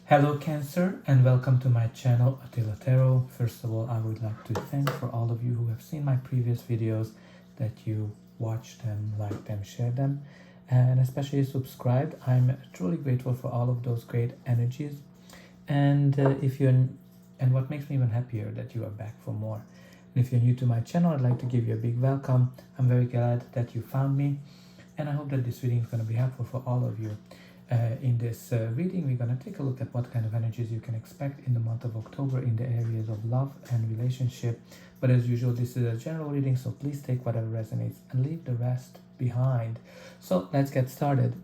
Hello Cancer and welcome to my channel Attila Tarot. First of all, I would like to thank for all of you who have seen my previous videos, that you watched them, liked them, shared them, and especially subscribed. I'm truly grateful for all of those great energies. And what makes me even happier that you are back for more. And if you're new to my channel, I'd like to give you a big welcome. I'm very glad that you found me, and I hope that this reading is going to be helpful for all of you. In this reading, we're going to take a look at what kind of energies you can expect in the month of October in the areas of love and relationship. But as usual, this is a general reading, so please take whatever resonates and leave the rest behind. So let's get started.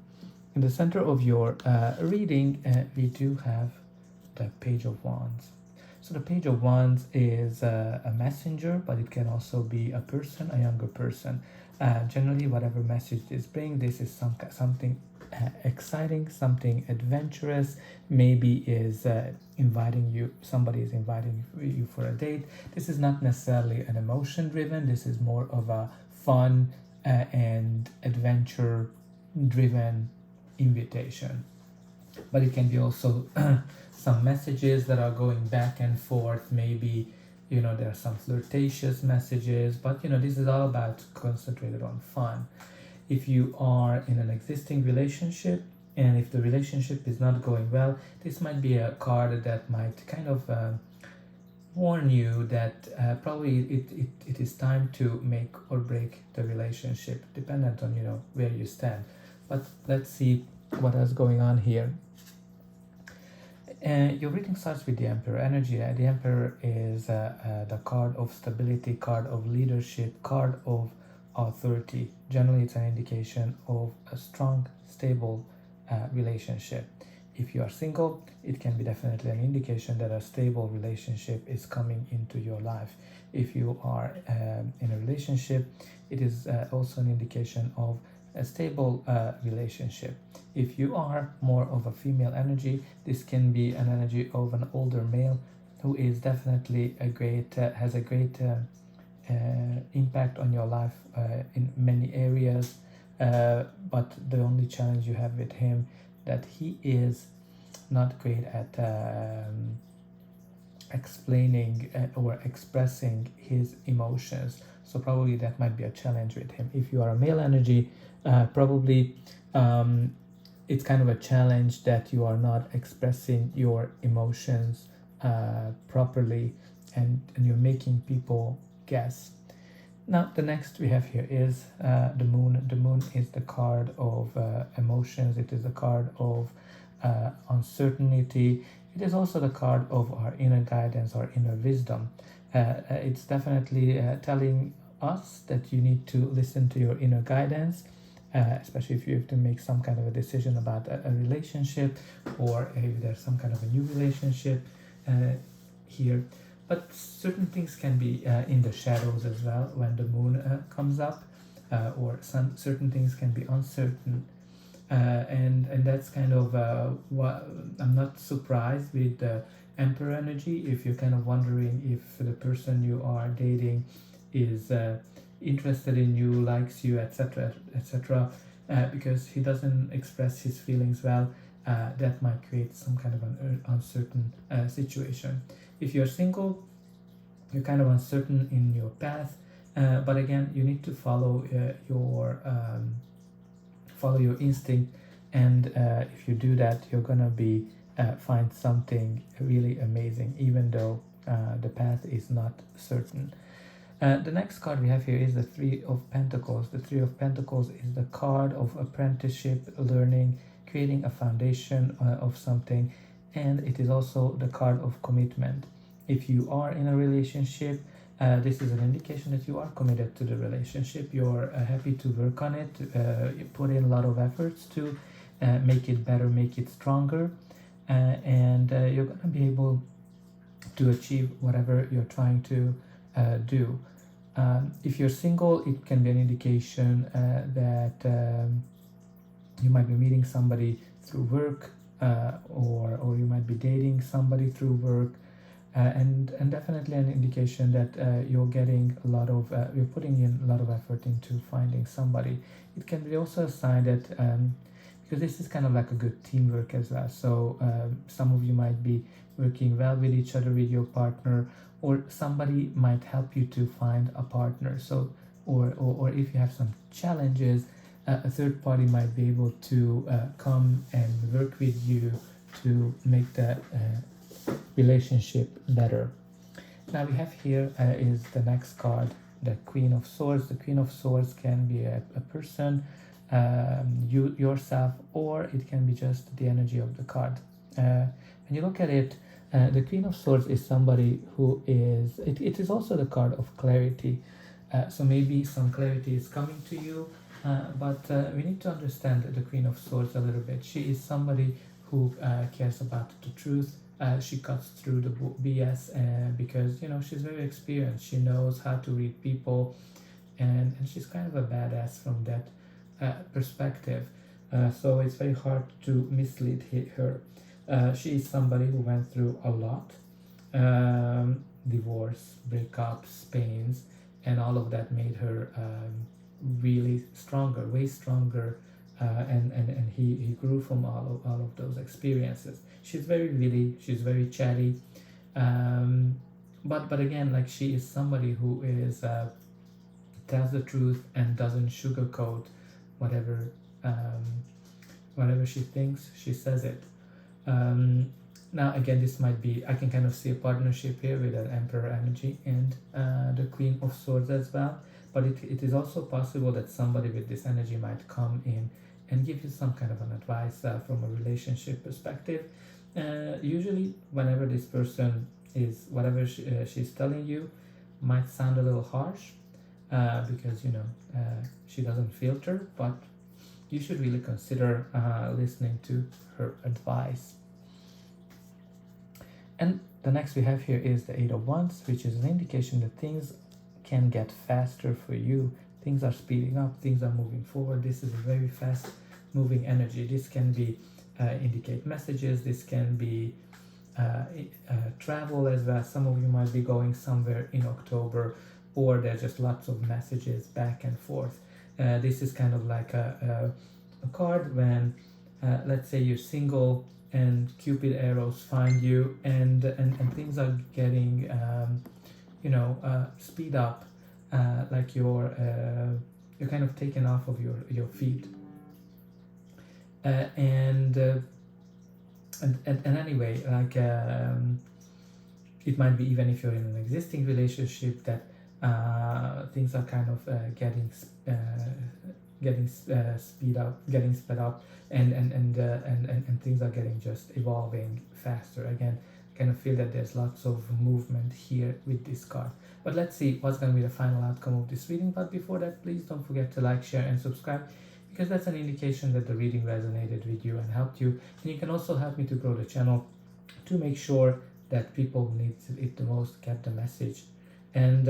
In the center of your reading, we do have the Page of Wands. So the Page of Wands is a messenger, but it can also be a person, a younger person. Generally, whatever message this brings, this is something exciting, something adventurous. Maybe is somebody is inviting you for a date. This is not necessarily an emotion driven. This is more of a fun and adventure driven invitation. But it can be also some messages that are going back and forth. Maybe there are some flirtatious messages, but this is all about concentrated on fun. If you are in an existing relationship, and if the relationship is not going well, this might be a card that might kind of warn you that probably it is time to make or break the relationship, dependent on where you stand. But let's see what is going on here. Your reading starts with the Emperor energy. The Emperor is the card of stability, card of leadership, card of authority. Generally, it's an indication of a strong, stable relationship. If you are single, it can be definitely an indication that a stable relationship is coming into your life. If you are in a relationship, it is also an indication of a stable relationship. If you are more of a female energy, this can be an energy of an older male who is definitely has a great impact on your life in many areas, but the only challenge you have with him, that he is not great at explaining or expressing his emotions. So probably that might be a challenge with him. If you are a male energy, probably it's kind of a challenge that you are not expressing your emotions properly, and you're making people guess. Now the next we have here is the Moon. The Moon is the card of emotions. It is the card of uncertainty. It is also the card of our inner guidance, our inner wisdom. It's definitely telling us that you need to listen to your inner guidance, especially if you have to make some kind of a decision about a relationship, or if there's some kind of a new relationship here. But certain things can be in the shadows as well when the moon comes up, or certain things can be uncertain. And that's kind of what I'm not surprised with the Emperor energy. If you're kind of wondering if the person you are dating is interested in you, likes you, etc., etc., because he doesn't express his feelings well, that might create some kind of an uncertain situation. If you're single, you're kind of uncertain in your path, but again, you need to follow your instinct, and if you do that, you're gonna find something really amazing, even though the path is not certain. The next card we have here is the Three of Pentacles. The Three of Pentacles is the card of apprenticeship, learning, creating a foundation of something, and it is also the card of commitment. If you are in a relationship, this is an indication that you are committed to the relationship. You're happy to work on it. You put in a lot of efforts to make it better, make it stronger, and you're going to be able to achieve whatever you're trying to do. If you're single, it can be an indication that you might be meeting somebody through work, or you might be dating somebody through work, and definitely an indication that you're putting in a lot of effort into finding somebody. It can be also a sign that because this is kind of like a good teamwork as well. So some of you might be working well with each other, with your partner, or somebody might help you to find a partner. So or if you have some challenges, a third party might be able to come and work with you to make that relationship better. Now we have here is the next card, the Queen of Swords. The Queen of Swords can be a person, you yourself, or it can be just the energy of the card. When you look at it, the Queen of Swords is somebody who is, it is also the card of clarity. So maybe some clarity is coming to you, but we need to understand the Queen of Swords a little bit. She is somebody who cares about the truth. She cuts through the BS because, you know, she's very experienced. She knows how to read people, and she's kind of a badass from that perspective. So it's very hard to mislead her. She is somebody who went through a lot, divorce, breakups, pains, and all of that made her really stronger, way stronger, and he grew from all of those experiences. She's very witty, she's very chatty, but again, like, she is somebody who is tells the truth and doesn't sugarcoat whatever whatever she thinks. She says it. Now again, this might be, I can kind of see a partnership here with an Emperor energy and the Queen of Swords as well, but it is also possible that somebody with this energy might come in and give you some kind of an advice from a relationship perspective. Usually whenever this person is, whatever she's telling you might sound a little harsh, because, you know, she doesn't filter, but you should really consider listening to her advice. And the next we have here is the Eight of Wands, which is an indication that things can get faster for you. Things are speeding up, things are moving forward. This is a very fast moving energy. This can be indicate messages, this can be travel as well. Some of you might be going somewhere in October, or there's just lots of messages back and forth. This is kind of like a card when let's say you're single and Cupid arrows find you, and things are getting speed up, like you're kind of taken off of your feet, and anyway, like, it might be even if you're in an existing relationship that things are kind of getting sped up, and things are getting just evolving faster. Again, I kind of feel that there's lots of movement here with this card. But let's see what's going to be the final outcome of this reading. But before that, please don't forget to like, share, and subscribe, because that's an indication that the reading resonated with you and helped you. And you can also help me to grow the channel to make sure that people who need it the most get the message. And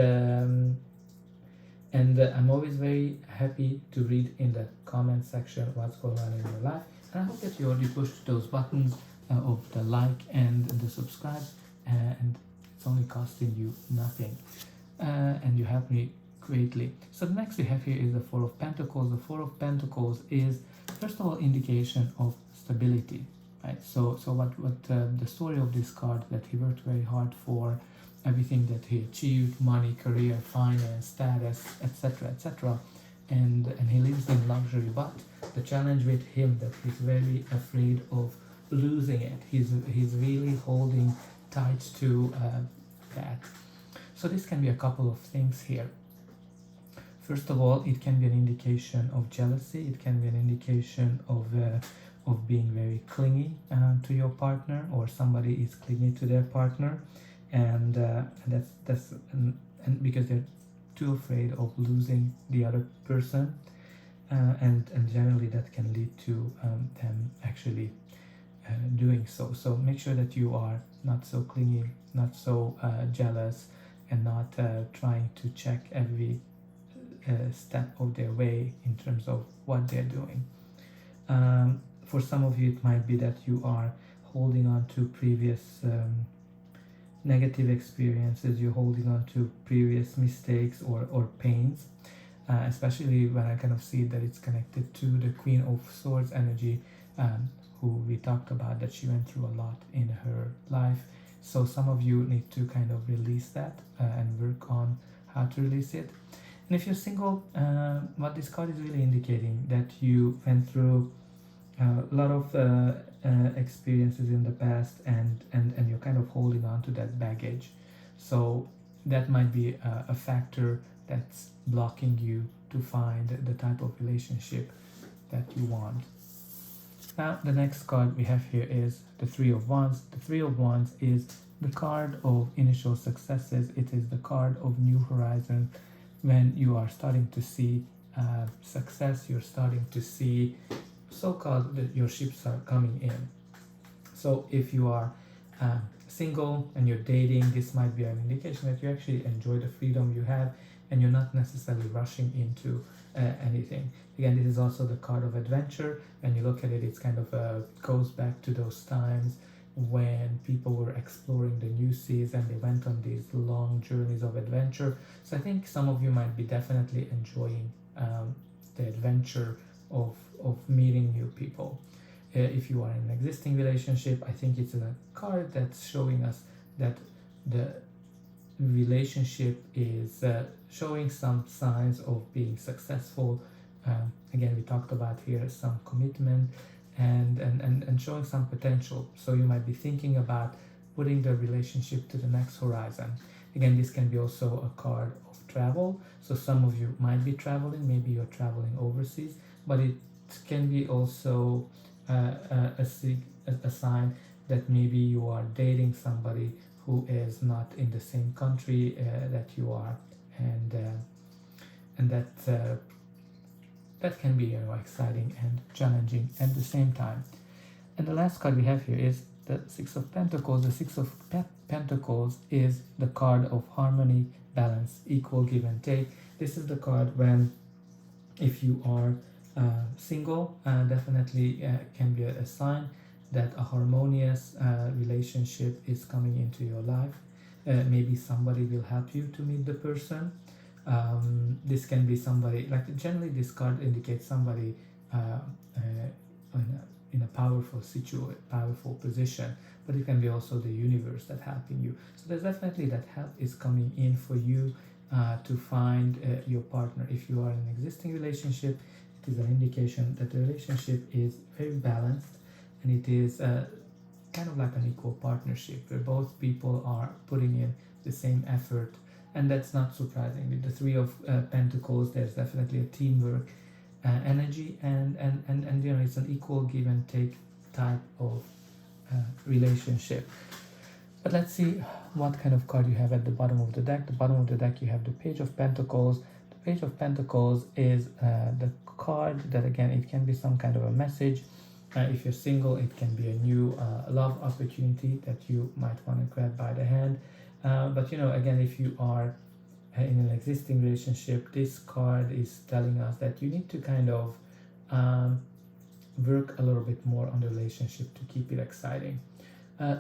I'm always very happy to read in the comment section what's going on in your life. And I hope that you already pushed those buttons of the like and the subscribe, and it's only costing you nothing, and you help me greatly. So the next we have here is the Four of Pentacles. The Four of Pentacles is, first of all, indication of stability, right? So what the story of this card, that he worked very hard for everything that he achieved, money, career, finance, status, etc., and he lives in luxury. But the challenge with him, that he's very afraid of losing it. He's really holding tight to that. So this can be a couple of things here. First of all, it can be an indication of jealousy. It can be an indication of being very clingy to your partner, or somebody is clingy to their partner, and that's because they're too afraid of losing the other person, and generally that can lead to them actually doing so. So make sure that you are not so clingy, not so jealous, and not trying to check every step of their way in terms of what they're doing. For some of you, it might be that you are holding on to previous negative experiences, you're holding on to previous mistakes or pains, especially when I kind of see that it's connected to the Queen of Swords energy, who we talked about, that she went through a lot in her life. So some of you need to kind of release that and work on how to release it. And if you're single, what this card is really indicating that you went through a lot of experiences in the past, and you're kind of holding on to that baggage. So that might be a factor that's blocking you to find the type of relationship that you want. Now, the next card we have here is the Three of Wands. The Three of Wands is the card of initial successes. It is the card of new horizon. When you are starting to see success, you're starting to see so-called that your ships are coming in. So if you are single and you're dating, this might be an indication that you actually enjoy the freedom you have and you're not necessarily rushing into anything. Again, this is also the card of adventure. When you look at it, it's kind of goes back to those times when people were exploring the new seas and they went on these long journeys of adventure. So I think some of you might be definitely enjoying the adventure of meeting new people. If you are in an existing relationship, I think it's a card that's showing us that the relationship is showing some signs of being successful. Again, we talked about here some commitment and showing some potential. So you might be thinking about putting the relationship to the next horizon. Again, this can be also a card of travel. So some of you might be traveling, maybe you're traveling overseas, but it can be also a sign that maybe you are dating somebody who is not in the same country that you are, and that can be, you know, exciting and challenging at the same time. And the last card we have here is the Six of Pentacles. The Six of Pentacles is the card of harmony, balance, equal give and take. This is the card when, if you are single, definitely can be a sign that a harmonious relationship is coming into your life. Maybe somebody will help you to meet the person. This can be somebody, like generally this card indicates somebody in a powerful powerful position, but it can be also the universe that helping you. So there's definitely that help is coming in for you to find your partner. If you are in an existing relationship, it is an indication that the relationship is very balanced, and it is kind of like an equal partnership where both people are putting in the same effort. And that's not surprising. With the Three of Pentacles, there's definitely a teamwork energy, and you know, it's an equal give and take type of relationship. But let's see what kind of card you have at the bottom of the deck. The bottom of the deck, you have the Page of Pentacles. The Page of Pentacles is the card that, again, it can be some kind of a message. If you're single, it can be a new love opportunity that you might want to grab by the hand. But you know, again, if you are in an existing relationship, this card is telling us that you need to kind of work a little bit more on the relationship to keep it exciting.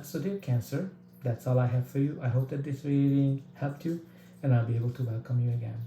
So dear Cancer, that's all I have for you. I hope that this reading helped you, and I'll be able to welcome you again.